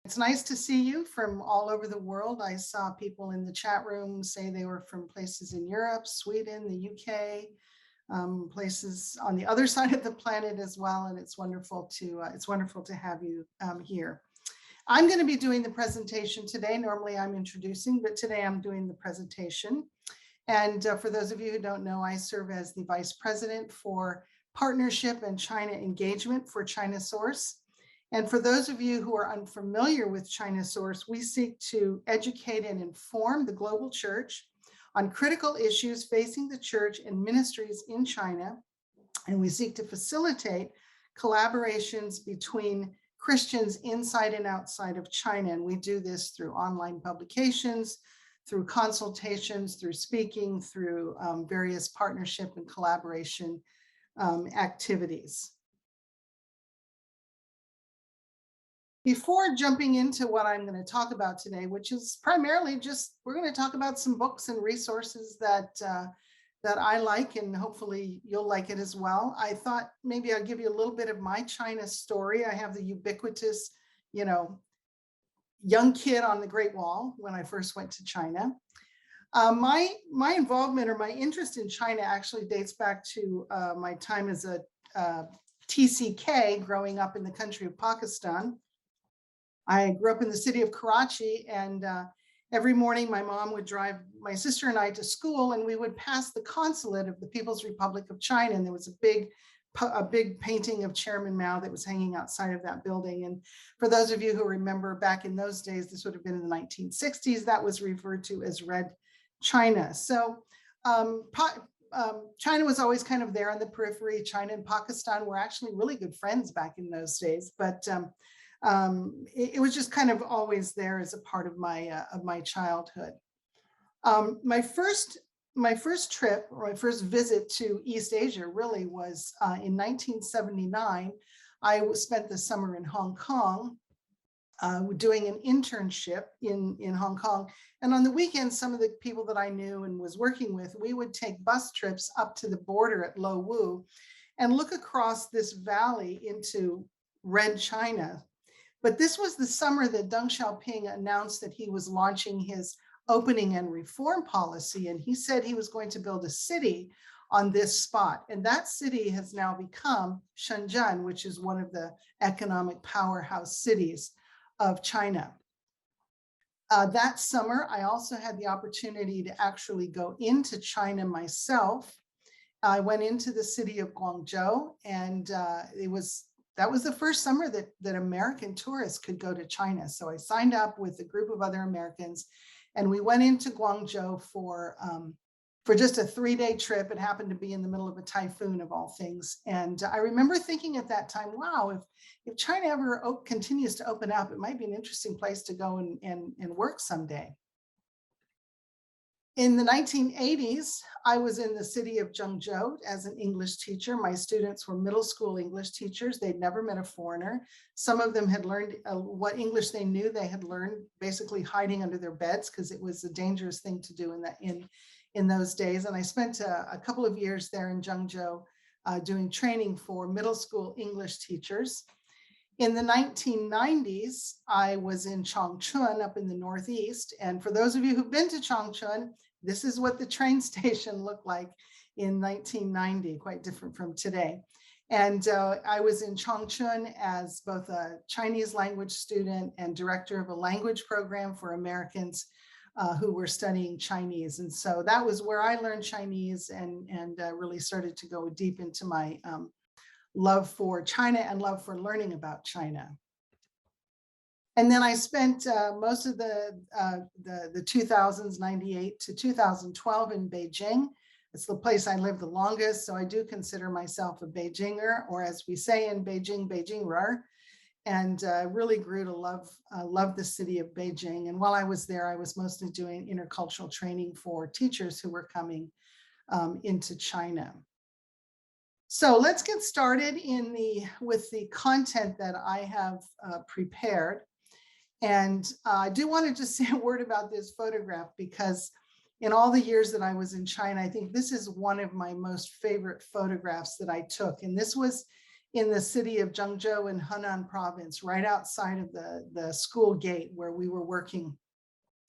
It's nice to see you from all over the world. I saw people in the chat room say they were from places in Europe, Sweden, the UK, places on the other side of the planet as well. And it's wonderful to have you here. I'm going to be doing the presentation today. Normally I'm introducing, but today I'm doing the presentation. And for those of you who don't know, I serve as the Vice President for Partnership and China Engagement for ChinaSource. And for those of you who are unfamiliar with ChinaSource, we seek to educate and inform the global church on critical issues facing the church and ministries in China. And we seek to facilitate collaborations between Christians inside and outside of China. And we do this through online publications, through consultations, through speaking, through various partnership and collaboration activities. Before jumping into what I'm going to talk about today, which is primarily just, we're going to talk about some books and resources that I like, and hopefully you'll like it as well. I thought maybe I'll give you a little bit of my China story. I have the ubiquitous, young kid on the Great Wall when I first went to China. My involvement or my interest in China actually dates back to my time as a TCK growing up in the country of Pakistan. I grew up in the city of Karachi, and every morning my mom would drive my sister and I to school, and we would pass the consulate of the People's Republic of China, and there was a big painting of Chairman Mao that was hanging outside of that building. And for those of you who remember, back in those days, this would have been in the 1960s, that was referred to as Red China. So China was always kind of there on the periphery. China and Pakistan were actually really good friends back in those days, but it was just kind of always there as a part of my childhood. My first trip, or my first visit to East Asia really was in 1979. I spent the summer in Hong Kong doing an internship in Hong Kong. And on the weekends, some of the people that I knew and was working with, we would take bus trips up to the border at Lo Wu and look across this valley into Red China. But this was the summer that Deng Xiaoping announced that he was launching his opening and reform policy. And he said he was going to build a city on this spot. And that city has now become Shenzhen, which is one of the economic powerhouse cities of China. That summer, I also had the opportunity to actually go into China myself. I went into the city of Guangzhou, and that was the first summer that American tourists could go to China. So I signed up with a group of other Americans, and we went into Guangzhou for just a 3-day trip. It happened to be in the middle of a typhoon of all things. And I remember thinking at that time, wow, if China ever continues to open up, it might be an interesting place to go and work someday. In the 1980s, I was in the city of Zhengzhou as an English teacher. My students were middle school English teachers. They'd never met a foreigner. Some of them had learned what English they knew. They had learned basically hiding under their beds because it was a dangerous thing to do in those days. And I spent a couple of years there in Zhengzhou doing training for middle school English teachers. In the 1990s, I was in Changchun up in the Northeast. And for those of you who've been to Changchun, this is what the train station looked like in 1990, quite different from today. And I was in Changchun as both a Chinese language student and director of a language program for Americans who were studying Chinese. And so that was where I learned Chinese and really started to go deep into my love for China and love for learning about China. And then I spent most of the 2000s, 98 to 2012 in Beijing. It's the place I lived the longest, so I do consider myself a Beijinger, or as we say in Beijing, Beijingrer. And really grew to love the city of Beijing. And while I was there, I was mostly doing intercultural training for teachers who were coming into China. So let's get started with the content that I have prepared. And I do want to just say a word about this photograph, because in all the years that I was in China, I think this is one of my most favorite photographs that I took. And this was in the city of Zhengzhou in Henan province, right outside of the school gate where we were working.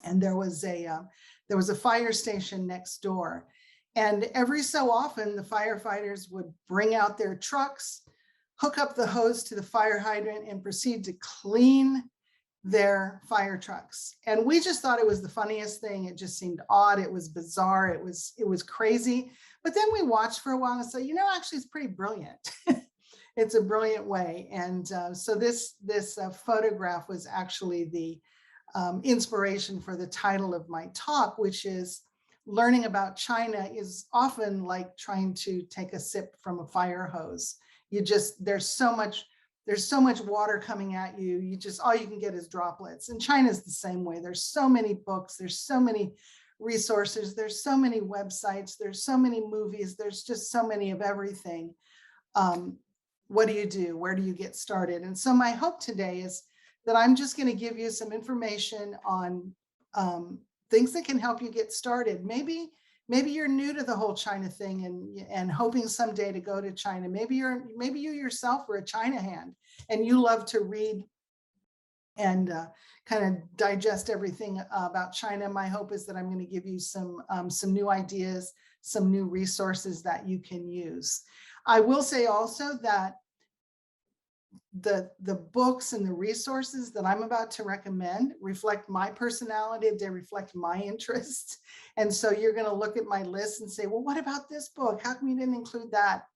And there was a fire station next door. And every so often, the firefighters would bring out their trucks, hook up the hose to the fire hydrant, and proceed to clean their fire trucks. And we just thought it was the funniest thing. It just seemed odd. It was bizarre. It was crazy. But then we watched for a while and said, actually, it's pretty brilliant. It's a brilliant way. And so this photograph was actually the inspiration for the title of my talk, which is learning about China is often like trying to take a sip from a fire hose. There's so much water coming at you. All you can get is droplets. And China's the same way. There's so many books, there's so many resources, there's so many websites, there's so many movies, there's just so many of everything. What do you do? Where do you get started? And so my hope today is that I'm just going to give you some information on things that can help you get started. Maybe you're new to the whole China thing and hoping someday to go to China. Maybe you yourself are a China hand and you love to read and kind of digest everything about China. My hope is that I'm going to give you some new ideas, some new resources that you can use. I will say also that the books and the resources that I'm about to recommend reflect my personality. They reflect my interests. And so you're going to look at my list and say, well, what about this book? How come you didn't include that?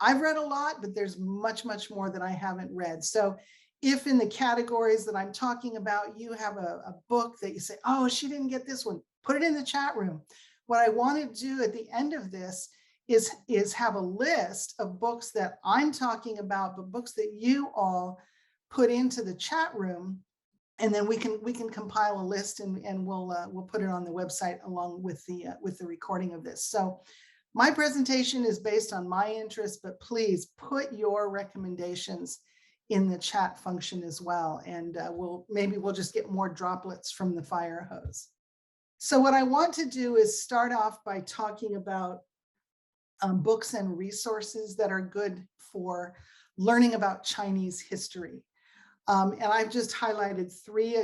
I've read a lot, but there's much, much more that I haven't read. So if in the categories that I'm talking about, you have a book that you say, oh, she didn't get this one, put it in the chat room. What I want to do at the end of this is have a list of books that I'm talking about, but books that you all put into the chat room, and then we can compile a list and we'll put it on the website along with the recording of this. So my presentation is based on my interest, but please put your recommendations in the chat function as well, and we'll just get more droplets from the fire hose. So what I want to do is start off by talking about books and resources that are good for learning about Chinese history. And I've just highlighted three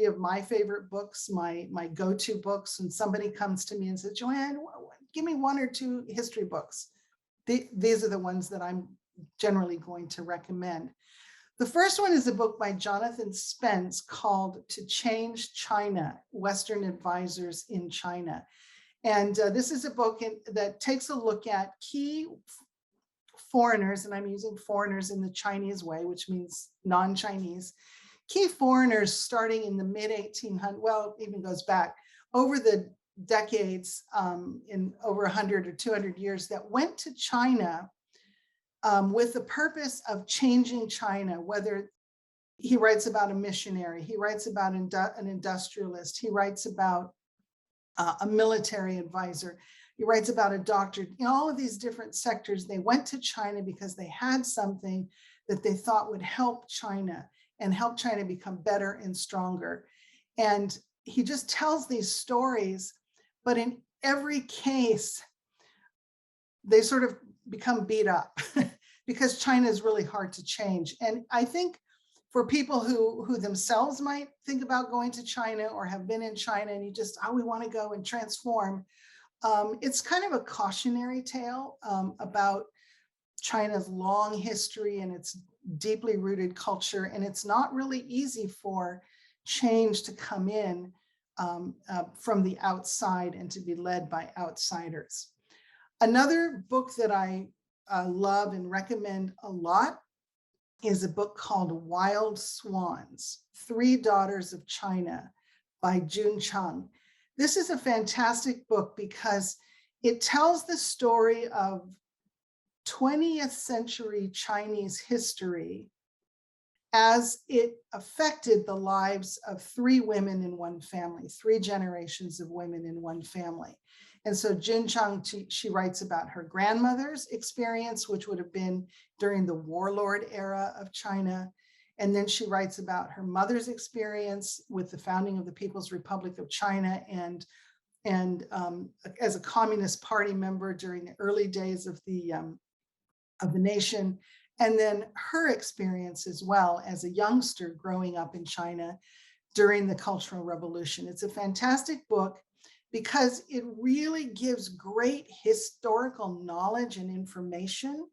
of my favorite books, my go-to books. When somebody comes to me and says, Joann, give me one or two history books. These are the ones that I'm generally going to recommend. The first one is a book by Jonathan Spence called To Change China, Western Advisors in China. And this is a book that takes a look at key foreigners, and I'm using foreigners in the Chinese way, which means non-Chinese, key foreigners starting in the mid-1800s, well, even goes back over the decades, in over 100 or 200 years, that went to China with the purpose of changing China. Whether he writes about a missionary, he writes about an industrialist, he writes about a military advisor, he writes about a doctor. In all of these different sectors, they went to China because they had something that they thought would help China and help China become better and stronger. And he just tells these stories, but in every case, they sort of become beat up because China is really hard to change. And I think for people who themselves might think about going to China or have been in China and you just, we want to go and transform, it's kind of a cautionary tale about China's long history and its deeply rooted culture. And it's not really easy for change to come in from the outside and to be led by outsiders. Another book that I love and recommend a lot is a book called Wild Swans, Three Daughters of China by Jun Chang. This is a fantastic book because it tells the story of 20th century Chinese history as it affected the lives of three women in one family, three generations of women in one family. And so Jun Chang, she writes about her grandmother's experience, which would have been during the warlord era of China. And then she writes about her mother's experience with the founding of the People's Republic of China and as a Communist Party member during the early days of the of the nation, and then her experience as well as a youngster growing up in China during the Cultural Revolution. It's a fantastic book because it really gives great historical knowledge and information,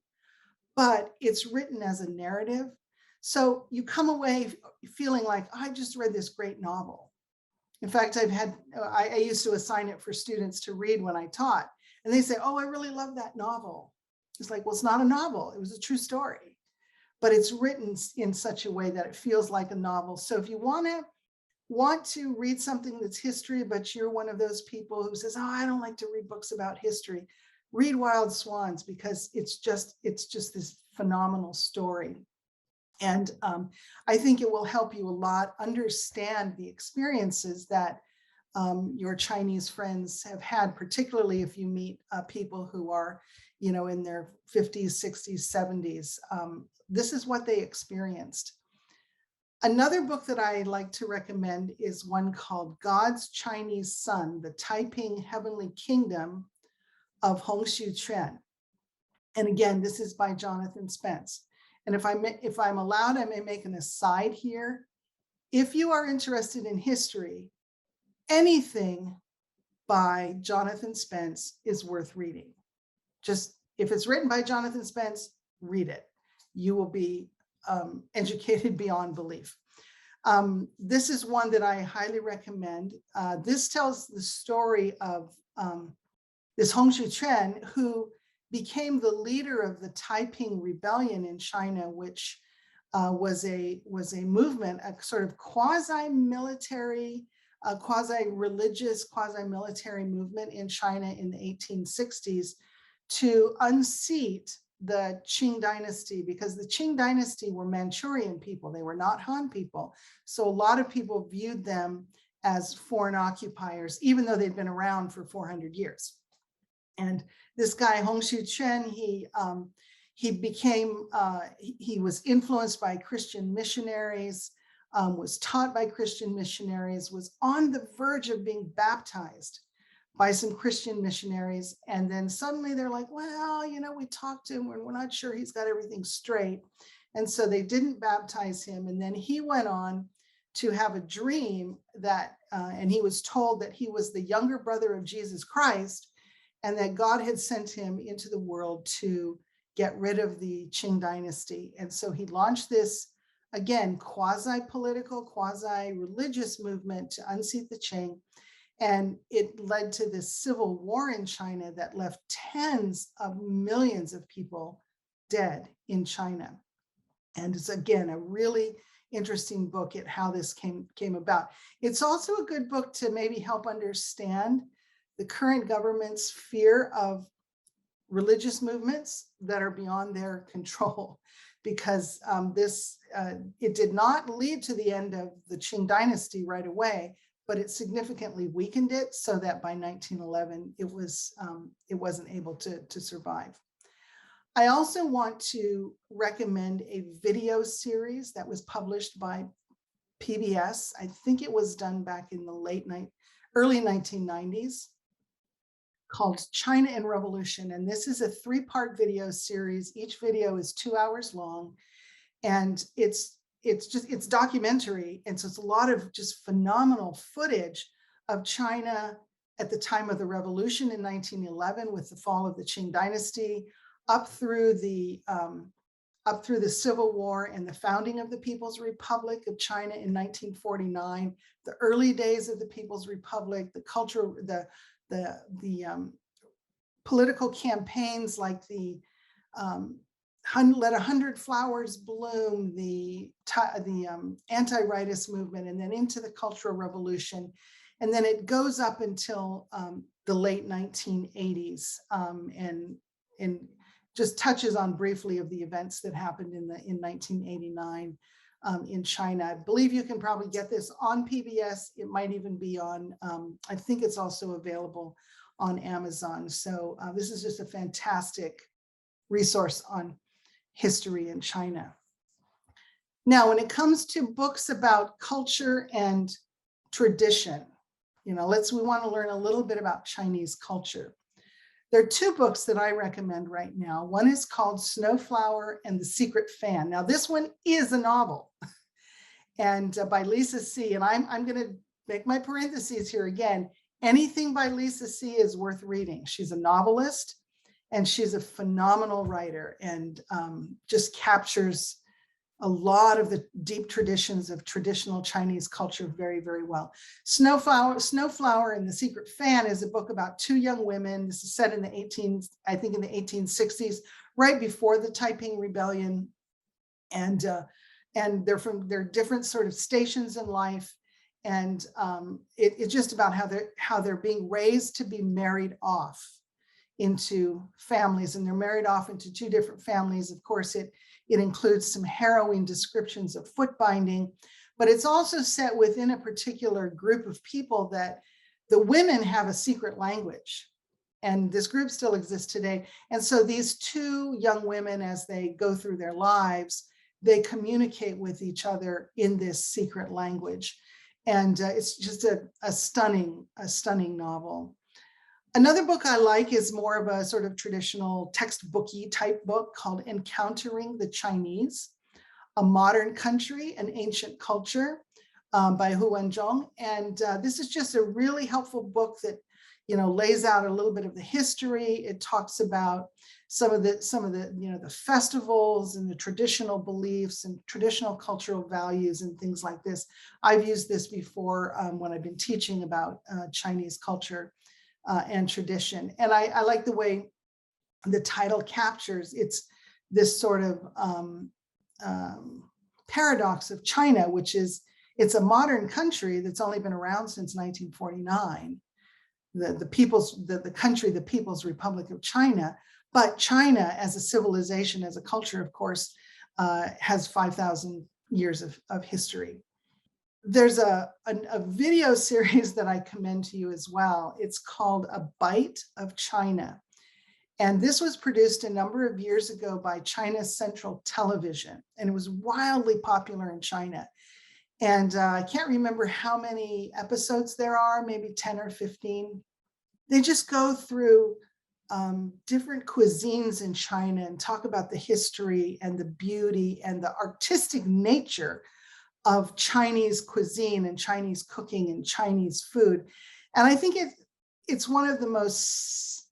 but it's written as a narrative. So you come away feeling like, I just read this great novel. In fact, I used to assign it for students to read when I taught, and they say, oh, I really love that novel. It's like, well, it's not a novel. It was a true story, but it's written in such a way that it feels like a novel. So if you want to read something that's history, but you're one of those people who says, oh, I don't like to read books about history, read Wild Swans, because it's just this phenomenal story. And I think it will help you a lot understand the experiences that your Chinese friends have had, particularly if you meet people who are, in their 50s, 60s, 70s. This is what they experienced. Another book that I like to recommend is one called God's Chinese Son, The Taiping Heavenly Kingdom of Hongxiu Quan. And again, this is by Jonathan Spence. And if I'm allowed, I may make an aside here. If you are interested in history, anything by Jonathan Spence is worth reading. Just if it's written by Jonathan Spence, read it. You will be educated beyond belief. This is one that I highly recommend. This tells the story of this Hongxiu Quan, who became the leader of the Taiping Rebellion in China, which was a movement, a sort of quasi-military, quasi-religious, quasi-military movement in China in the 1860s to unseat the Qing dynasty, because the Qing dynasty were Manchurian people. They were not Han people. So a lot of people viewed them as foreign occupiers, even though they'd been around for 400 years. And this guy, Hongxiu Quan, he was influenced by Christian missionaries, was taught by Christian missionaries, was on the verge of being baptized by some Christian missionaries. And then suddenly they're like, well, we talked to him and we're not sure he's got everything straight. And so they didn't baptize him. And then he went on to have a dream that, and he was told that he was the younger brother of Jesus Christ, and that God had sent him into the world to get rid of the Qing dynasty. And so he launched this, again, quasi-political, quasi-religious movement to unseat the Qing. And it led to this civil war in China that left tens of millions of people dead in China. And it's, again, a really interesting book at how this came about. It's also a good book to maybe help understand the current government's fear of religious movements that are beyond their control, because it did not lead to the end of the Qing dynasty right away, but it significantly weakened it so that by 1911 it wasn't able to survive. I also want to recommend a video series that was published by PBS. I think it was done back in the early 1990s, called China and Revolution. And this is a 3-part video series. Each video is 2 hours long, and it's documentary. And so it's a lot of just phenomenal footage of China at the time of the revolution in 1911 with the fall of the Qing dynasty, up through the Civil War and the founding of the People's Republic of China in 1949, the early days of the People's Republic, the cultural, the political campaigns like the Let 100 Flowers Bloom, the anti-rightist movement, and then into the Cultural Revolution. And then it goes up until the late 1980s, and just touches on briefly of the events that happened in 1989 in China. I believe you can probably get this on PBS. It might even be on, I think it's also available on Amazon. So this is just a fantastic resource on history in China. Now, when it comes to books about culture and tradition, we want to learn a little bit about Chinese culture. There are two books that I recommend right now. One is called Snowflower and the Secret Fan. Now, this one is a novel, and by Lisa C. And I'm going to make my parentheses here again. Anything by Lisa C. is worth reading. She's a novelist, and she's a phenomenal writer, and just captures a lot of the deep traditions of traditional Chinese culture very, very well. Snowflower and the Secret Fan is a book about two young women. This is set in the 1860s, right before the Taiping Rebellion. And they're different sort of stations in life. And it's just about how they're being raised to be married off into families, and they're married off into two different families. Of course, it includes some harrowing descriptions of foot binding, but it's also set within a particular group of people that the women have a secret language. And this group still exists today. And so these two young women, as they go through their lives, they communicate with each other in this secret language. And it's just a stunning novel. Another book I like is more of a sort of traditional textbooky type book called Encountering the Chinese, A Modern Country, an Ancient Culture, by Huan Zhong. And this is just a really helpful book that, lays out a little bit of the history. It talks about some of the the festivals and the traditional beliefs and traditional cultural values and things like this. I've used this before when I've been teaching about Chinese culture and tradition. And I like the way the title captures it's this sort of paradox of China, which is it's a modern country that's only been around since 1949, the People's Republic of China. But China as a civilization, as a culture, of course, has 5,000 years of history. There's a video series that I commend to you as well. It's called A Bite of China. And this was produced a number of years ago by China's Central Television. And it was wildly popular in China. And I can't remember how many episodes there are, maybe 10 or 15. They just go through different cuisines in China and talk about the history and the beauty and the artistic nature of Chinese cuisine and Chinese cooking and Chinese food. And I think it's one of the most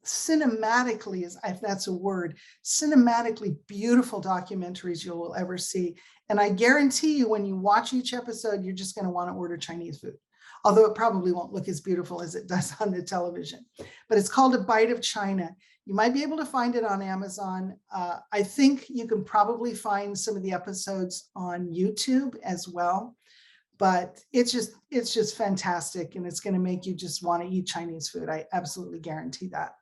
cinematically, if that's a word, cinematically beautiful documentaries you will ever see. And I guarantee you, when you watch each episode, you're just going to want to order Chinese food, although it probably won't look as beautiful as it does on the television. But it's called A Bite of China. You might be able to find it on Amazon. I think you can probably find some of the episodes on YouTube as well. But it's just fantastic, and it's going to make you just want to eat Chinese food. I absolutely guarantee that.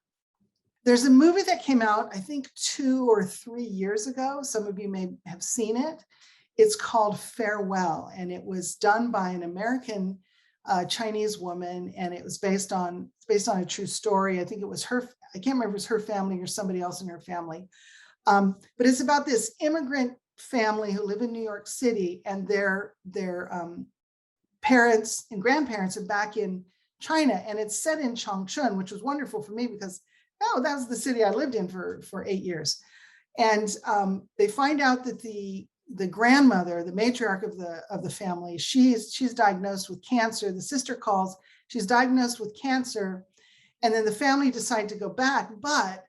There's a movie that came out, I think 2 or 3 years ago. Some of you may have seen it. It's called Farewell, and it was done by an American Chinese woman, and it was based on a true story. I think it was her. I can't remember if it was her family or somebody else in her family. But it's about this immigrant family who live in New York City, and their parents and grandparents are back in China, and it's set in Changchun, which was wonderful for me because that was the city I lived in for 8 years. And they find out that the grandmother, the matriarch of the family, she's diagnosed with cancer. The sister calls, she's diagnosed with cancer, and then the family decide to go back, but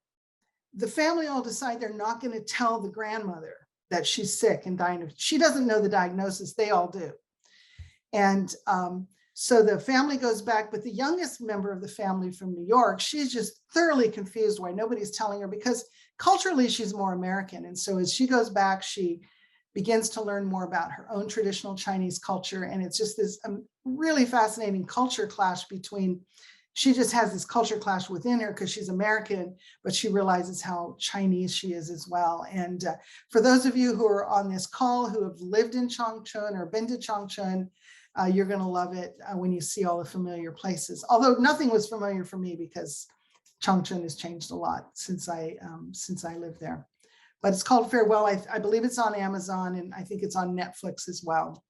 the family all decide they're not going to tell the grandmother that she's sick and dying. She doesn't know the diagnosis, they all do. And so the family goes back, but the youngest member of the family from New York, she's just thoroughly confused why nobody's telling her, because culturally she's more American. And so as she goes back, she begins to learn more about her own traditional Chinese culture. And it's just this really fascinating culture clash between, she just has this culture clash within her because she's American, but she realizes how Chinese she is as well. And for those of you who are on this call who have lived in Changchun or been to Changchun, you're going to love it when you see all the familiar places. Although nothing was familiar for me because Changchun has changed a lot since I lived there. But it's called Farewell. I believe it's on Amazon, and I think it's on Netflix as well.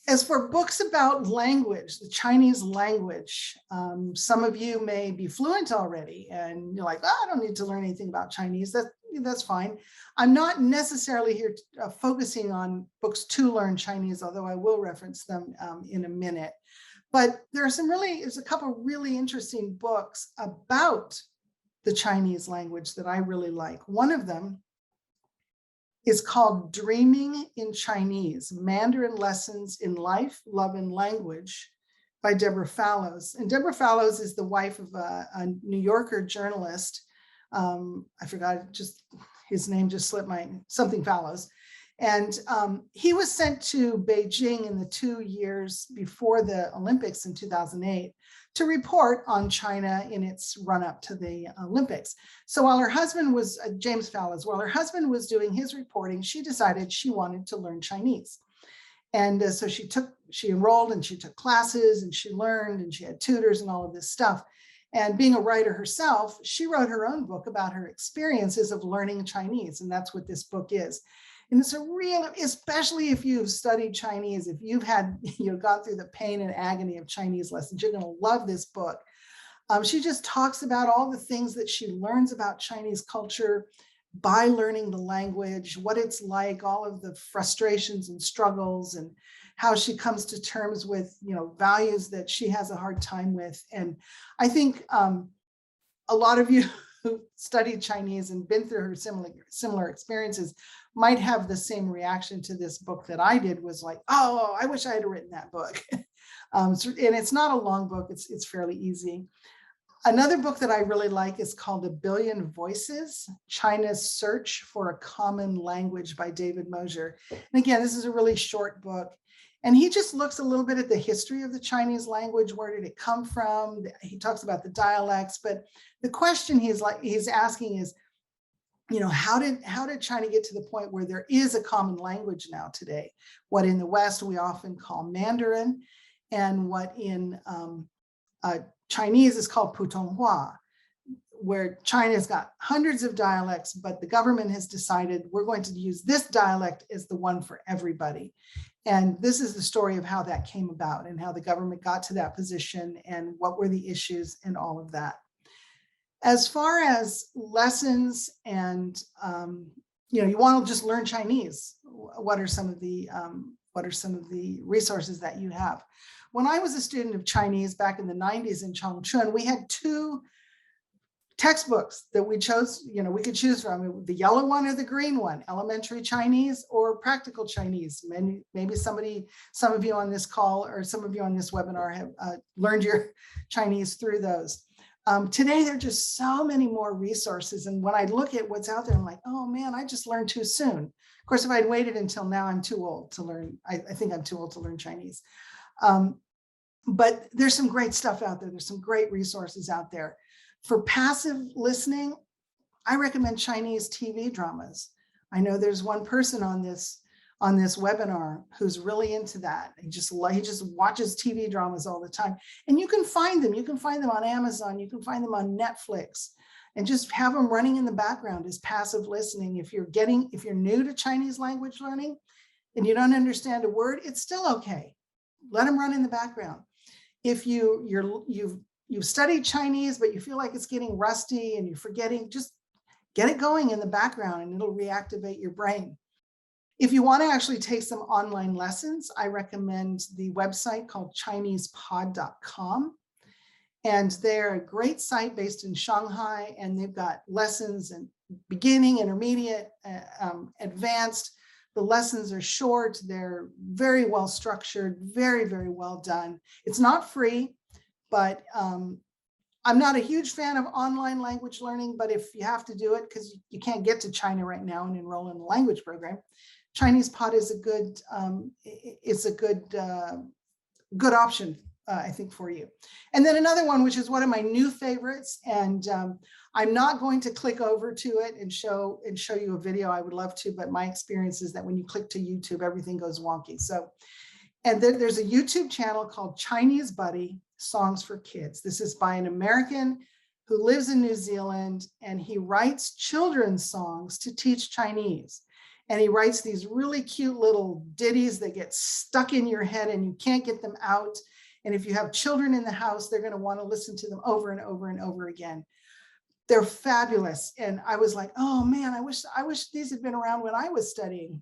As for books about language, the Chinese language, some of you may be fluent already and you're like, oh, I don't need to learn anything about Chinese. That's fine. I'm not necessarily here focusing on books to learn Chinese, although I will reference them in a minute. But there's a couple really interesting books about the Chinese language that I really like. One of them is called Dreaming in Chinese, Mandarin Lessons in Life, Love, and Language by Deborah Fallows. And Deborah Fallows is the wife of a New Yorker journalist. I forgot, his name just slipped something Fallows. And he was sent to Beijing in the 2 years before the Olympics in 2008 to report on China in its run up to the Olympics. So while her husband was, James Fallows, while her husband was doing his reporting, she decided she wanted to learn Chinese. And so she enrolled and she took classes and she learned and she had tutors and all of this stuff. And being a writer herself, she wrote her own book about her experiences of learning Chinese. And that's what this book is. And it's especially if you've studied Chinese, if you've gone through the pain and agony of Chinese lessons, you're going to love this book. She just talks about all the things that she learns about Chinese culture by learning the language, what it's like, all of the frustrations and struggles, and how she comes to terms with, values that she has a hard time with. And I think a lot of you who studied Chinese and been through her similar experiences might have the same reaction to this book that I did, was like, oh, I wish I had written that book. And it's not a long book, it's fairly easy. Another book that I really like is called A Billion Voices, China's Search for a Common Language by David Mosier. And again, this is a really short book. And he just looks a little bit at the history of the Chinese language. Where did it come from? He talks about the dialects, but the question he's asking is, how did China get to the point where there is a common language now today? What in the West we often call Mandarin, and what in Chinese is called Putonghua, where China's got hundreds of dialects, but the government has decided we're going to use this dialect as the one for everybody. And this is the story of how that came about and how the government got to that position and what were the issues and all of that. As far as lessons and, you want to just learn Chinese, what are some of the resources that you have? When I was a student of Chinese back in the 90s in Chongchun, we had 2 textbooks that we chose, we could choose from, the yellow one or the green one, elementary Chinese or practical Chinese. Maybe some of you on this call or some of you on this webinar have learned your Chinese through those. Today, there are just so many more resources. And when I look at what's out there, I'm like, oh man, I just learned too soon. Of course, if I'd waited until now, I'm too old to learn. I think I'm too old to learn Chinese. But there's some great stuff out there. There's some great resources out there. For passive listening, I recommend Chinese TV dramas. I know there's one person on this webinar who's really into that. He just watches TV dramas all the time. And you can find them. You can find them on Amazon. You can find them on Netflix. And just have them running in the background as passive listening. If you're new to Chinese language learning and you don't understand a word, it's still okay. Let them run in the background. If you've studied Chinese, but you feel like it's getting rusty and you're forgetting, just get it going in the background and it'll reactivate your brain. If you want to actually take some online lessons, I recommend the website called ChinesePod.com. And they're a great site based in Shanghai, and they've got lessons in beginning, intermediate, advanced. The lessons are short. They're very well structured, very, very well done. It's not free, but I'm not a huge fan of online language learning, but if you have to do it because you can't get to China right now and enroll in a language program, ChinesePod is a good option, I think, for you. And then another one, which is one of my new favorites, and I'm not going to click over to it and show you a video. I would love to, but my experience is that when you click to YouTube, everything goes wonky. So, and then there's a YouTube channel called Chinese Buddy Songs for Kids. This is by an American who lives in New Zealand, and he writes children's songs to teach Chinese. And he writes these really cute little ditties that get stuck in your head and you can't get them out. And if you have children in the house, they're going to want to listen to them over and over and over again. They're fabulous. And I was like, oh man, I wish these had been around when I was studying.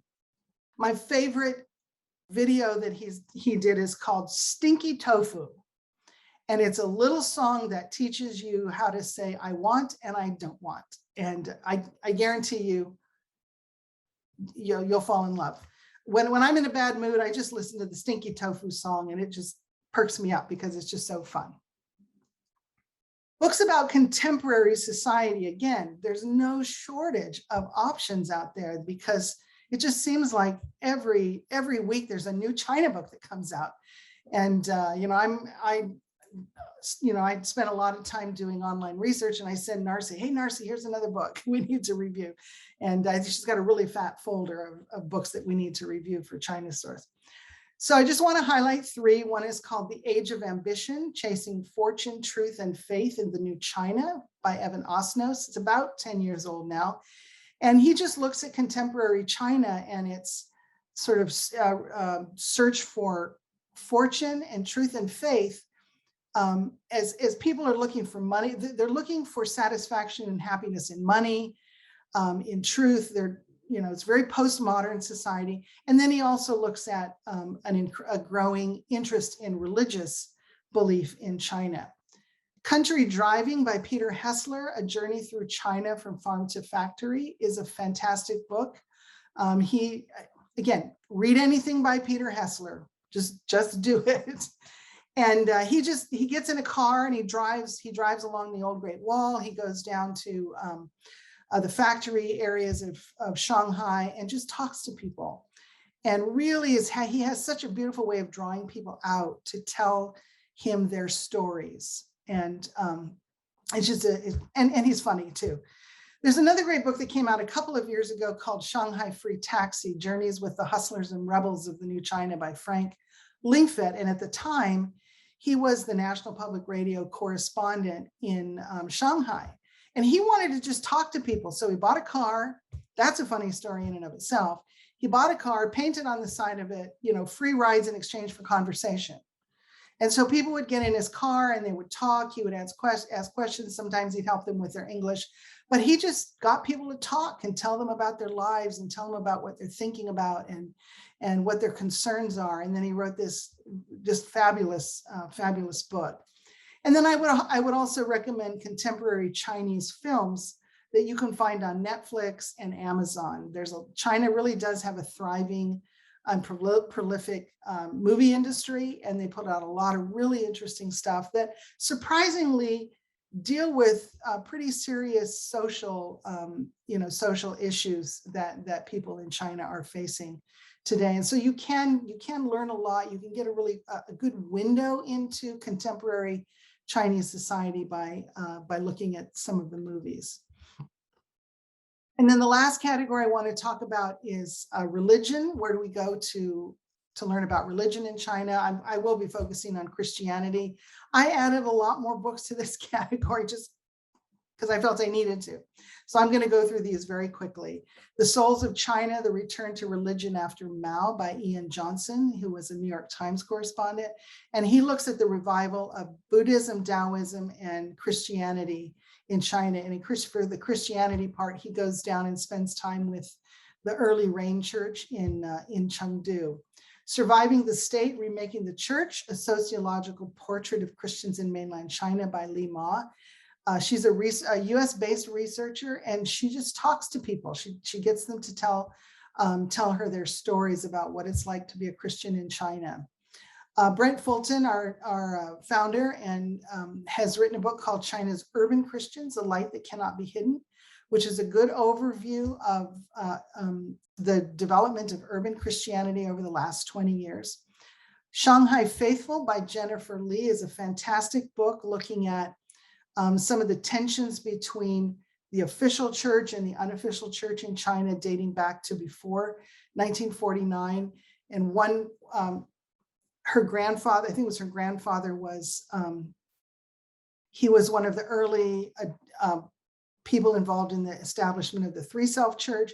My favorite video that he did is called Stinky Tofu. And it's a little song that teaches you how to say, I want and I don't want. And I guarantee you'll fall in love. When I'm in a bad mood, I just listen to the Stinky Tofu song and it just perks me up because it's just so fun. Books about contemporary society. Again, there's no shortage of options out there because it just seems like every week there's a new China book that comes out. And I spent a lot of time doing online research, and I send Narcy, hey, Narcy, here's another book we need to review. And she's got a really fat folder of books that we need to review for ChinaSource. So I just want to highlight three. One is called The Age of Ambition, Chasing Fortune, Truth, and Faith in the New China by Evan Osnos. It's about 10 years old now. And he just looks at contemporary China and its sort of search for fortune and truth and faith. As people are looking for money, they're looking for satisfaction and happiness in money, in truth. It's very postmodern society. And then he also looks at a growing interest in religious belief in China. Country Driving by Peter Hessler, A Journey Through China from Farm to Factory, is a fantastic book. Again, read anything by Peter Hessler, just do it. And he gets in a car and he drives along the Old Great Wall. He goes down to the factory areas of Shanghai and just talks to people. And really he has such a beautiful way of drawing people out to tell him their stories. And it's just and he's funny too. There's another great book that came out a couple of years ago called Shanghai Free Taxi, Journeys with the Hustlers and Rebels of the New China by Frank Lingfet. And at the time, he was the National Public Radio correspondent in Shanghai. And he wanted to just talk to people. So he bought a car. That's a funny story in and of itself. He bought a car, painted on the side of it, free rides in exchange for conversation. And so people would get in his car and they would talk. He would ask questions. Sometimes he'd help them with their English. But he just got people to talk and tell them about their lives and tell them about what they're thinking about and what their concerns are. And then he wrote this just fabulous book. And then I would also recommend contemporary Chinese films that you can find on Netflix and Amazon. China really does have a thriving and prolific movie industry, and they put out a lot of really interesting stuff that surprisingly deal with pretty serious social issues that people in China are facing today. And so you can learn a lot. You can get a good window into contemporary Chinese society by looking at some of the movies. And then the last category I want to talk about is religion. Where do we go to learn about religion in China? I will be focusing on Christianity. I added a lot more books to this category just because I felt I needed to. So I'm going to go through these very quickly. The Souls of China, The Return to Religion After Mao by Ian Johnson, who was a New York Times correspondent. And he looks at the revival of Buddhism, Taoism, and Christianity in China. And for the Christianity part, he goes down and spends time with the early Rain Church in Chengdu. Surviving the State, Remaking the Church, A Sociological Portrait of Christians in Mainland China by Li Ma. She's a US-based researcher, and she just talks to people. She gets them to tell her their stories about what it's like to be a Christian in China. Brent Fulton, our founder, and has written a book called China's Urban Christians, A Light That Cannot Be Hidden, which is a good overview of the development of urban Christianity over the last 20 years. Shanghai Faithful by Jennifer Lee is a fantastic book looking at some of the tensions between the official church and the unofficial church in China dating back to before 1949. And her grandfather, I think it was her grandfather, he was one of the early people involved in the establishment of the Three Self Church,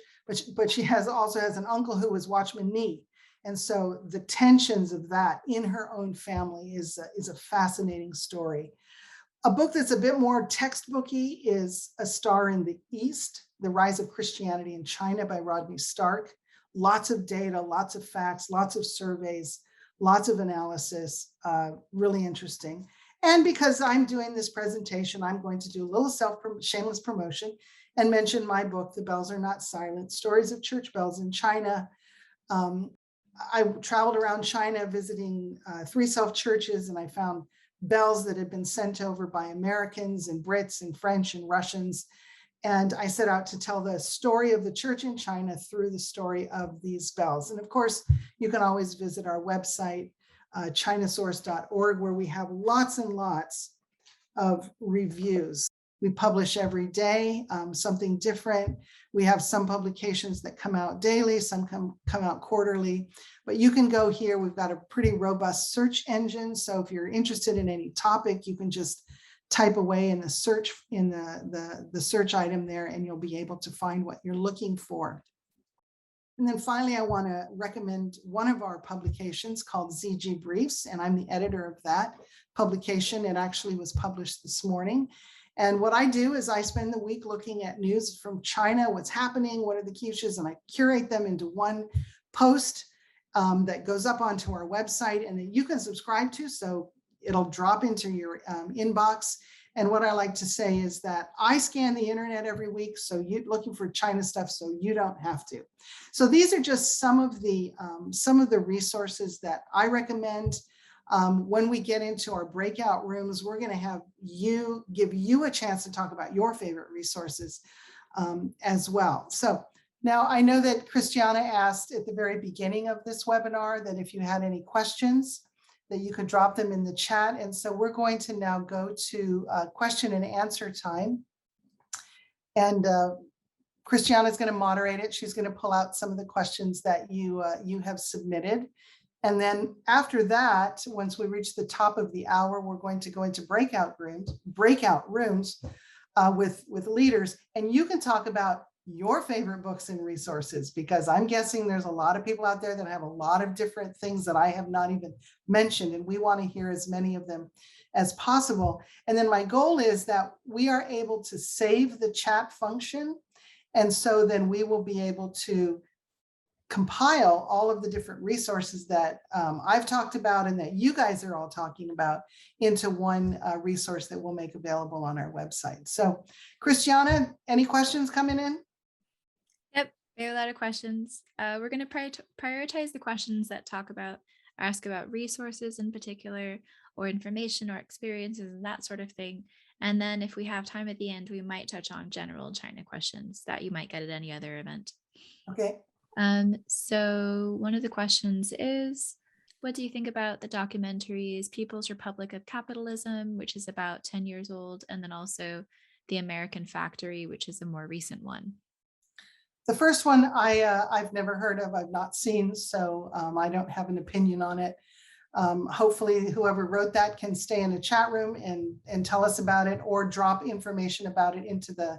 but she also has an uncle who was Watchman Nee. And so the tensions of that in her own family is a fascinating story. A book that's a bit more textbooky is A Star in the East, The Rise of Christianity in China by Rodney Stark. Lots of data, lots of facts, lots of surveys, lots of analysis, really interesting. And because I'm doing this presentation, I'm going to do a little shameless promotion and mention my book, The Bells Are Not Silent, Stories of Church Bells in China. I traveled around China visiting 3 self-churches, and I found bells that had been sent over by Americans and Brits and French and Russians. And I set out to tell the story of the church in China through the story of these bells. And of course, you can always visit our website, ChinaSource.org, where we have lots and lots of reviews. We publish every day, something different. We have some publications that come out daily, some come out quarterly, but you can go here. We've got a pretty robust search engine. So if you're interested in any topic, you can just type away in the search the search item there, and you'll be able to find what you're looking for. And then finally, I want to recommend one of our publications called ZGBriefs, and I'm the editor of that publication. It actually was published this morning. And what I do is I spend the week looking at news from China, what's happening, what are the key issues, and I curate them into one post that goes up onto our website and that you can subscribe to. So it'll drop into your inbox. And what I like to say is that I scan the internet every week, so you're looking for China stuff, so you don't have to. So these are just some of the resources that I recommend. When we get into our breakout rooms, we're going to have give you a chance to talk about your favorite resources as well. So now I know that Christiana asked at the very beginning of this webinar that if you had any questions, that you could drop them in the chat. And so we're going to now go to question and answer time. And Christiana is going to moderate it. She's going to pull out some of the questions that you have submitted. And then after that, once we reach the top of the hour, we're going to go into breakout rooms with leaders. And you can talk about your favorite books and resources, because I'm guessing there's a lot of people out there that have a lot of different things that I have not even mentioned, and we want to hear as many of them as possible. And then my goal is that we are able to save the chat function. And so then we will be able to compile all of the different resources that I've talked about and that you guys are all talking about into one resource that we'll make available on our website. So Christiana, any questions coming in? Yep, we have a lot of questions. We're going to prioritize the questions that ask about resources in particular, or information or experiences and that sort of thing. And then if we have time at the end, we might touch on general China questions that you might get at any other event. Okay. So one of the questions is, what do you think about the documentaries People's Republic of Capitalism, which is about 10 years old, and then also The American Factory, which is a more recent one? The first one I've never heard of, I've not seen, so I don't have an opinion on it. Hopefully whoever wrote that can stay in the chat room and tell us about it, or drop information about it into the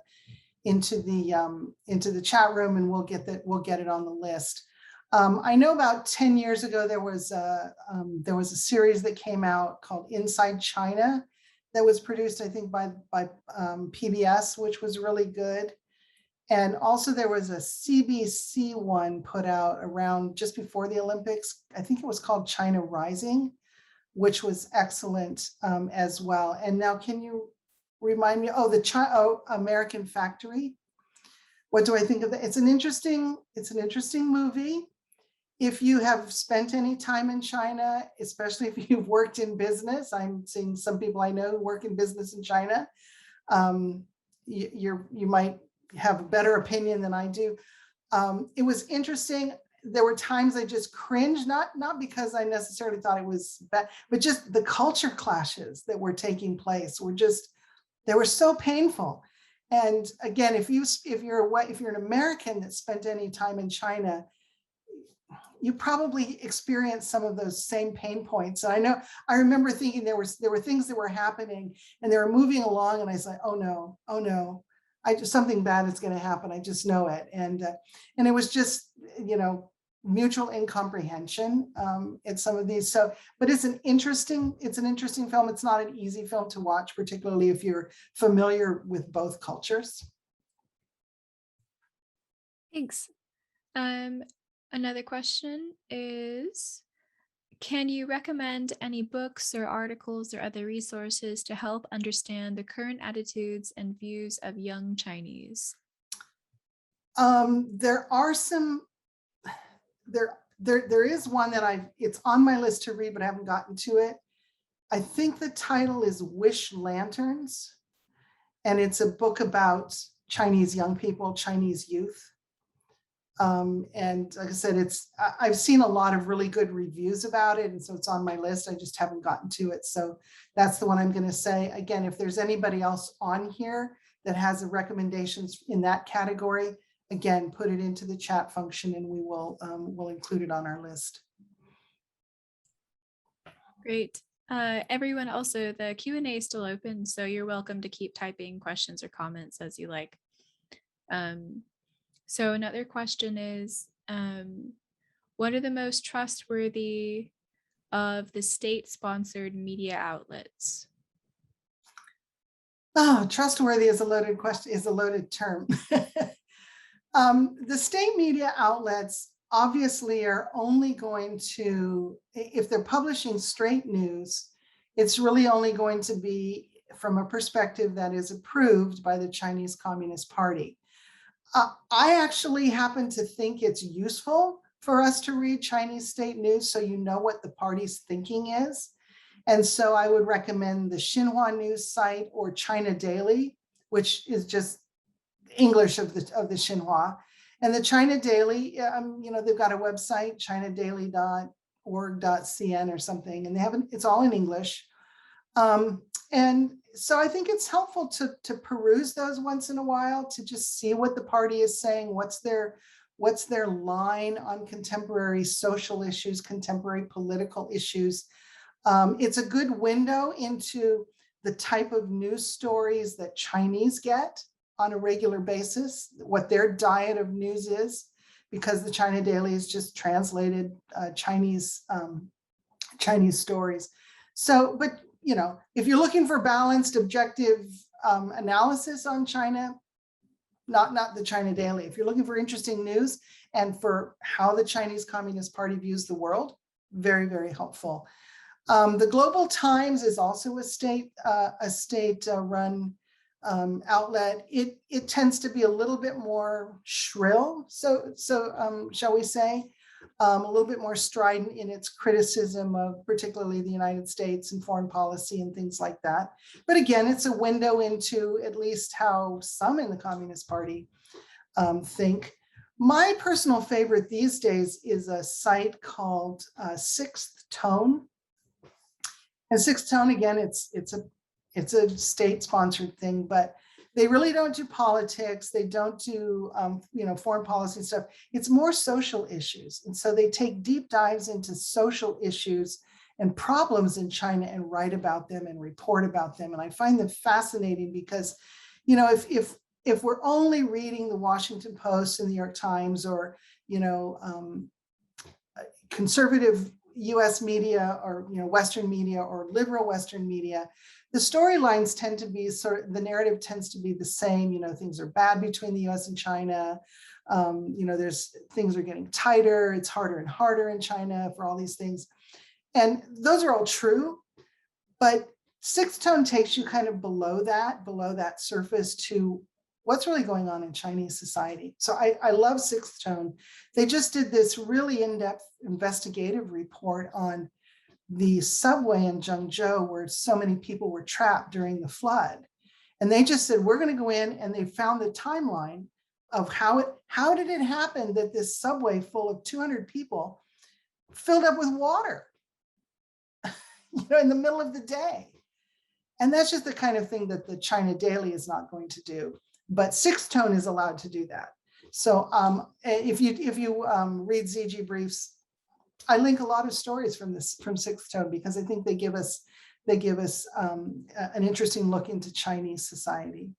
chat room, and we'll get it on the list. I know about 10 years ago there was a series that came out called Inside China that was produced, I think, by PBS, which was really good. And also there was a CBC one put out around just before the Olympics. I think it was called China Rising, which was excellent as well. And now can you remind me, American Factory. What do I think of that? It's an interesting movie. If you have spent any time in China, especially if you've worked in business, I'm seeing some people I know who work in business in China. You might have a better opinion than I do. It was interesting. There were times I just cringed, not because I necessarily thought it was bad, but just the culture clashes that were taking place they were so painful. And again, if you're an American that spent any time in China, you probably experienced some of those same pain points. And I remember thinking there were things that were happening and they were moving along, and I was like, oh no, something bad is going to happen. I just know it. And it was just, mutual incomprehension at some of these. So, but it's an interesting film. It's not an easy film to watch, particularly if you're familiar with both cultures. Thanks. Another question is, can you recommend any books or articles or other resources to help understand the current attitudes and views of young Chinese? There are some, there is one that it's on my list to read, but I haven't gotten to it. I think the title is Wish Lanterns, and it's a book about Chinese young people, Chinese youth. And like I said, I've seen a lot of really good reviews about it, and so it's on my list. I just haven't gotten to it. So that's the one I'm going to say. Again, if there's anybody else on here that has recommendations in that category, again, put it into the chat function and we will we'll include it on our list. Great. Everyone, also the Q&A is still open, so you're welcome to keep typing questions or comments as you like. So another question is, what are the most trustworthy of the state-sponsored media outlets? Oh, trustworthy is a loaded question, is a loaded term. The state media outlets obviously are only going to, if they're publishing straight news, it's really only going to be from a perspective that is approved by the Chinese Communist Party. I actually happen to think it's useful for us to read Chinese state news so you know what the party's thinking is. And so I would recommend the Xinhua news site or China Daily, which is just English of the Xinhua. And the China Daily, they've got a website, chinadaily.org.cn or something, and it's all in English. And so I think it's helpful to peruse those once in a while, to just see what the party is saying, what's their line on contemporary social issues, contemporary political issues. It's a good window into the type of news stories that Chinese get on a regular basis, what their diet of news is, because the China Daily is just translated Chinese stories. So, but if you're looking for balanced, objective analysis on China, not the China Daily. If you're looking for interesting news and for how the Chinese Communist Party views the world, very, very helpful. The Global Times is also a state-run outlet. It tends to be a little bit more shrill, so shall we say, a little bit more strident in its criticism of particularly the United States and foreign policy and things like that. But again, it's a window into at least how some in the Communist Party think. My personal favorite these days is a site called Sixth Tone. And Sixth Tone, again, it's a state-sponsored thing, but they really don't do politics. They don't do, foreign policy stuff. It's more social issues. And so they take deep dives into social issues and problems in China and write about them and report about them. And I find them fascinating because, if we're only reading the Washington Post and the New York Times or, conservative US media or, Western media or liberal Western media, the storylines tend to be the narrative tends to be the same. Things are bad between the US and China. Things are getting tighter. It's harder and harder in China for all these things. And those are all true, but Sixth Tone takes you kind of below that surface to what's really going on in Chinese society. So I love Sixth Tone. They just did this really in-depth investigative report on the subway in Zhengzhou where so many people were trapped during the flood. And they just said, we're going to go in, and they found the timeline of how did it happen that this subway full of 200 people filled up with water, in the middle of the day. And that's just the kind of thing that the China Daily is not going to do. But Sixth Tone is allowed to do that. So if you read ZGBriefs, I link a lot of stories from Sixth Tone because I think they give us an interesting look into Chinese society.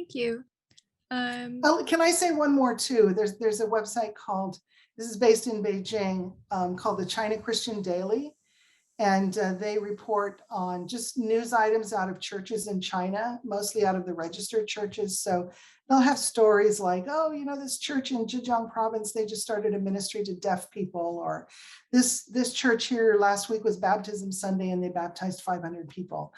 Thank you. Oh, can I say one more too? There's a website called, this is based in Beijing, called the China Christian Daily. And they report on just news items out of churches in China, mostly out of the registered churches. So they'll have stories like, oh, you know, this church in Zhejiang province, they just started a ministry to deaf people, or this church here last week was Baptism Sunday and they baptized 500 people.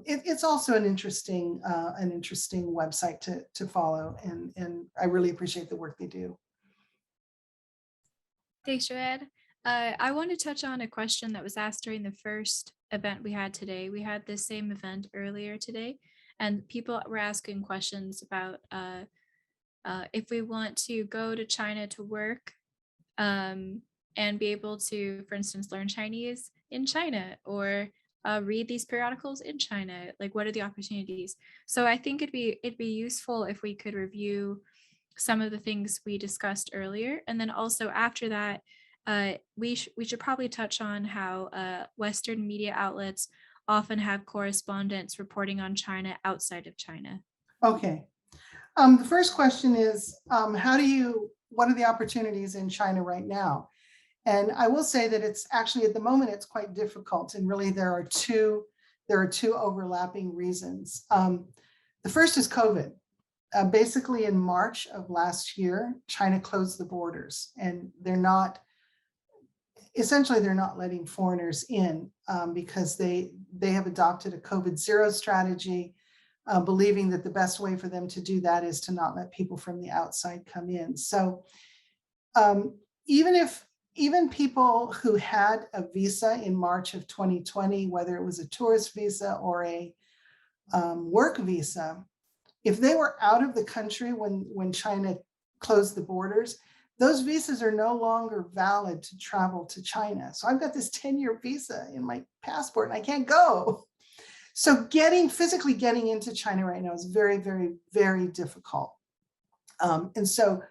It's also an interesting website to follow, and I really appreciate the work they do. Thanks, Joann. I want to touch on a question that was asked during the first event we had today. We had this same event earlier today, and people were asking questions about if we want to go to China to work, um, and be able to, for instance, learn Chinese in China, or read these periodicals in China. Like, what are the opportunities? So I think it'd be useful if we could review some of the things we discussed earlier, and then also after that, we should probably touch on how Western media outlets often have correspondents reporting on China outside of China. Okay. The first question is, what are the opportunities in China right now? And I will say that it's actually, at the moment, it's quite difficult. And really there are two overlapping reasons. The first is COVID. Basically in March of last year, China closed the borders, and they're not letting foreigners in, because they have adopted a COVID zero strategy, believing that the best way for them to do that is to not let people from the outside come in. So even people who had a visa in March of 2020, whether it was a tourist visa or a work visa, if they were out of the country when China closed the borders, those visas are no longer valid to travel to China. So I've got this 10-year visa in my passport and I can't go. So physically getting into China right now is very, very, very difficult. And so,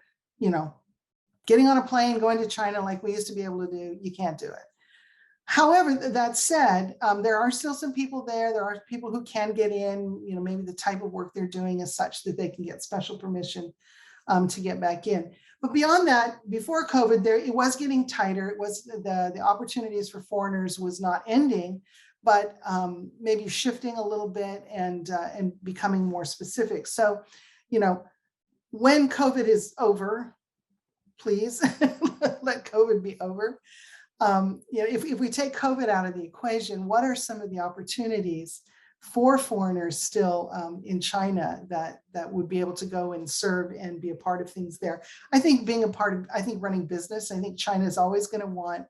getting on a plane, going to China like we used to be able to do, you can't do it. However, that said, there are still some people there. There are people who can get in, maybe the type of work they're doing is such that they can get special permission to get back in. But beyond that, before COVID, it was getting tighter. It was the opportunities for foreigners was not ending, but maybe shifting a little bit and becoming more specific. So, when COVID is over, please let COVID be over. If we take COVID out of the equation, what are some of the opportunities for foreigners still in China that would be able to go and serve and be a part of things there? I think running business, I think China is always going to want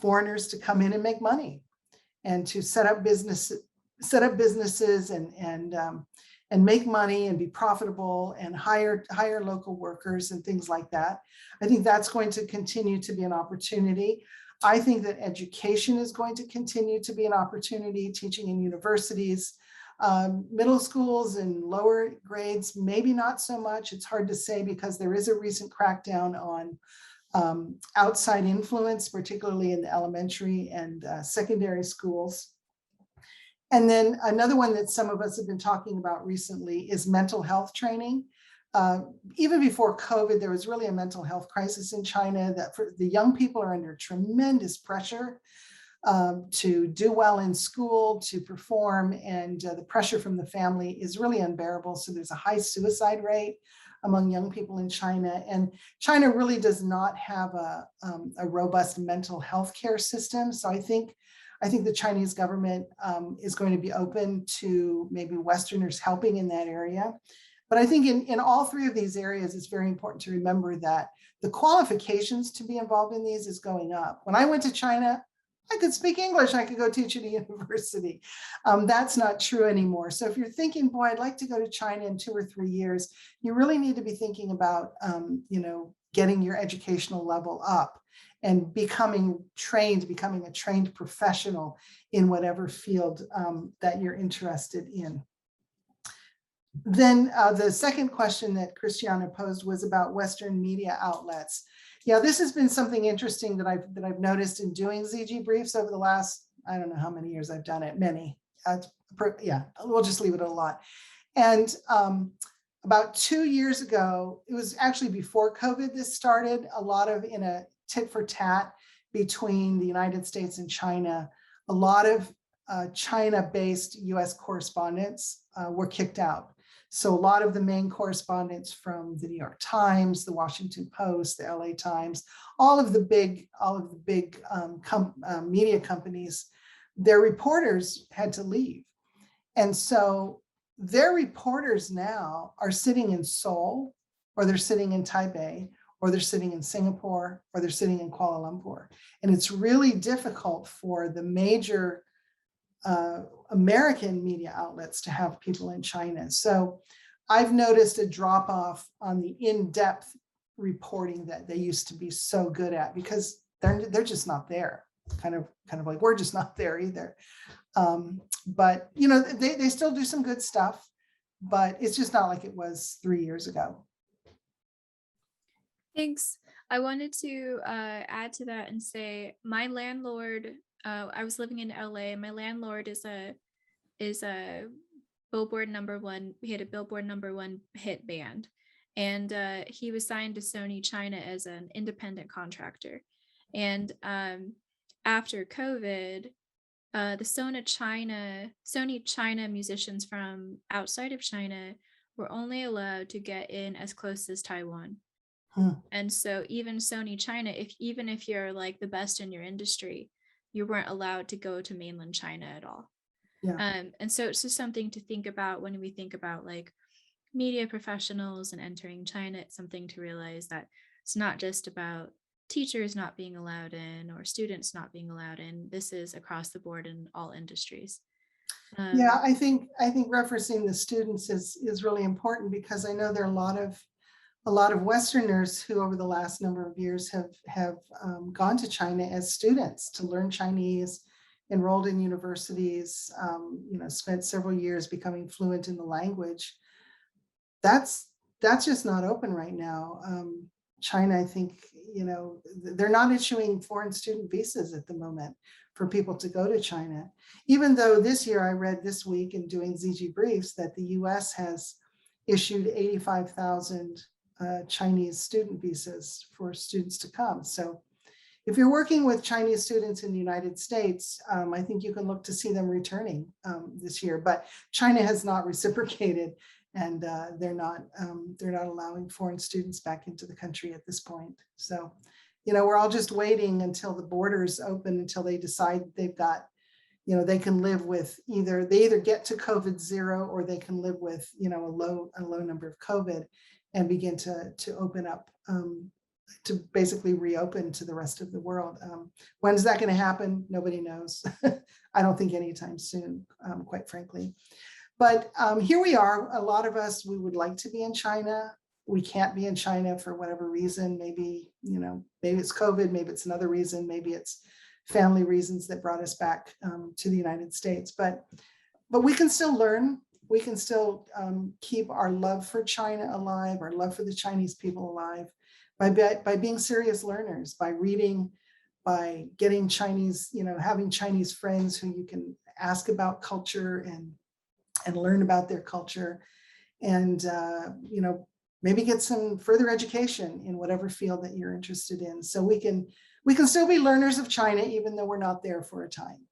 foreigners to come in and make money and to set up businesses and make money and be profitable and hire local workers and things like that. I think that's going to continue to be an opportunity. I think that education is going to continue to be an opportunity, teaching in universities, middle schools and lower grades, maybe not so much. It's hard to say because there is a recent crackdown on outside influence, particularly in the elementary and secondary schools. And then another one that some of us have been talking about recently is mental health training. Even before COVID, there was really a mental health crisis in China that for the young people are under tremendous pressure to do well in school, to perform, and the pressure from the family is really unbearable. So there's a high suicide rate among young people in China. And China really does not have a robust mental health care system. So I think the Chinese government is going to be open to maybe Westerners helping in that area. But I think in all three of these areas, it's very important to remember that the qualifications to be involved in these is going up. When I went to China, I could speak English. I could go teach at a university. That's not true anymore. So if you're thinking, boy, I'd like to go to China in 2 or 3 years, you really need to be thinking about, getting your educational level up and becoming a trained professional in whatever field that you're interested in. Then the second question that Christiana posed was about Western media outlets. Yeah, this has been something interesting that I've noticed in doing ZGBriefs over the last, I don't know how many years I've done it, many. Yeah, we'll just leave it at a lot. And About 2 years ago, it was actually before COVID this started, a lot of in a tit for tat between the United States and China, a lot of China-based US correspondents were kicked out. So a lot of the main correspondents from the New York Times, the Washington Post, the LA Times, all of the big media companies, their reporters had to leave. And so their reporters now are sitting in Seoul, or they're sitting in Taipei, or they're sitting in Singapore, or they're sitting in Kuala Lumpur. And it's really difficult for the major American media outlets to have people in China. So I've noticed a drop off on the in-depth reporting that they used to be so good at, because they're just not there. Kind of like we're just not there either. But you know, they still do some good stuff, but it's just not like it was 3 years ago. Thanks. I wanted to add to that and say my landlord. I was living in LA. My landlord is a Billboard #1. He had a Billboard #1 hit band, and he was signed to Sony China as an independent contractor. And after COVID, the Sony China musicians from outside of China were only allowed to get in as close as Taiwan. And so even Sony China, even if you're like the best in your industry, you weren't allowed to go to mainland China at all. Yeah. And so it's just something to think about when we think about like media professionals and entering China. It's something to realize that it's not just about teachers not being allowed in or students not being allowed in. This is across the board in all industries. Yeah, I think referencing the students is really important, because I know there are a lot of Westerners who over the last number of years have gone to China as students to learn Chinese, enrolled in universities, you know, spent several years becoming fluent in the language. That's just not open right now. China, I think, you know, they're not issuing foreign student visas at the moment for people to go to China. Even though this year, I read this week in doing ZGBriefs that the US has issued 85,000 Chinese student visas for students to come. So if you're working with Chinese students in the United States, I think you can look to see them returning this year, but China has not reciprocated, and they're not allowing foreign students back into the country at this point. So, you know, we're all just waiting until the borders open, until they decide they've got, you know, they can live with they either get to COVID 0, or they can live with, you know, a low number of COVID, and begin to open up, to basically reopen to the rest of the world. When is that going to happen? Nobody knows. I don't think anytime soon, quite frankly. But here we are. A lot of us, we would like to be in China. We can't be in China for whatever reason. Maybe, you know, maybe it's COVID, maybe it's another reason, maybe it's family reasons that brought us back to the United States. But we can still learn. We can still keep our love for China alive, our love for the Chinese people alive, by being serious learners, by reading, by getting Chinese, you know, having Chinese friends who you can ask about culture and learn about their culture, and you know, maybe get some further education in whatever field that you're interested in. So we can still be learners of China, even though we're not there for a time.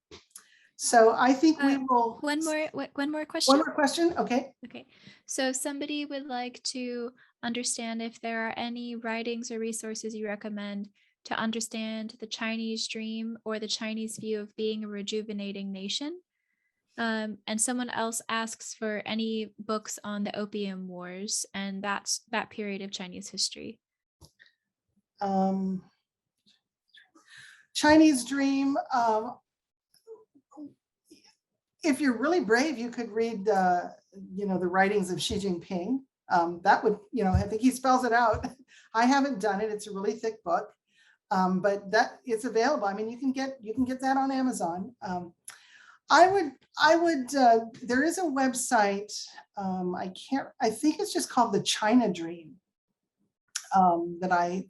So I think we will. One more question. One more question. Okay. Okay. So if somebody would like to understand if there are any writings or resources you recommend to understand the Chinese dream or the Chinese view of being a rejuvenating nation, and someone else asks for any books on the Opium Wars and that period of Chinese history. Chinese dream. If you're really brave, you could read, you know, the writings of Xi Jinping. That would, you know, I think he spells it out. I haven't done it. It's a really thick book, but it's available. I mean, you can get that on Amazon. I would. There is a website. I think it's just called the China Dream. That I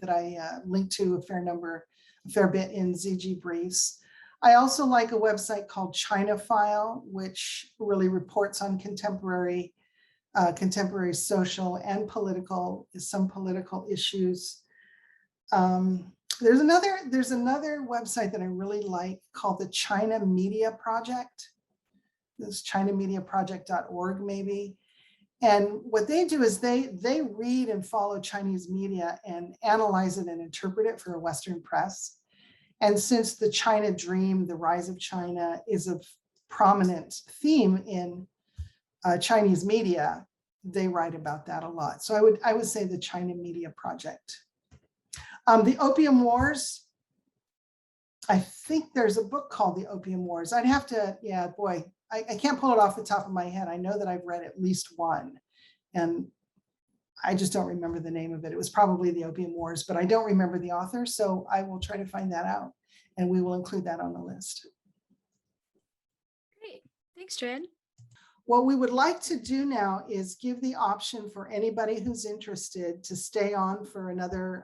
linked to a fair bit in ZGBriefs. I also like a website called China File, which really reports on contemporary contemporary social and some political issues. There's another website that I really like called the China Media Project. This ChinaMediaProject.org maybe. And what they do is they read and follow Chinese media and analyze it and interpret it for the Western press. And since the China Dream, the rise of China, is a prominent theme in Chinese media, they write about that a lot. So I would say the China Media Project. The Opium Wars, I think there's a book called The Opium Wars. I'd have to, yeah, boy, I can't pull it off the top of my head. I know that I've read at least one, and I just don't remember the name of it. It was probably The Opium Wars, but I don't remember the author, so I will try to find that out, and we will include that on the list. Great. Thanks, Joann. What we would like to do now is give the option for anybody who's interested to stay on for another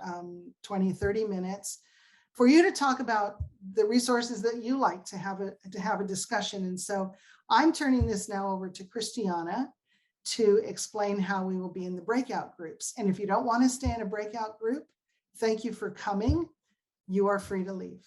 20, 30 minutes for you to talk about the resources that you like to have a discussion. And so I'm turning this now over to Christiana to explain how we will be in the breakout groups. And if you don't want to stay in a breakout group, thank you for coming. You are free to leave.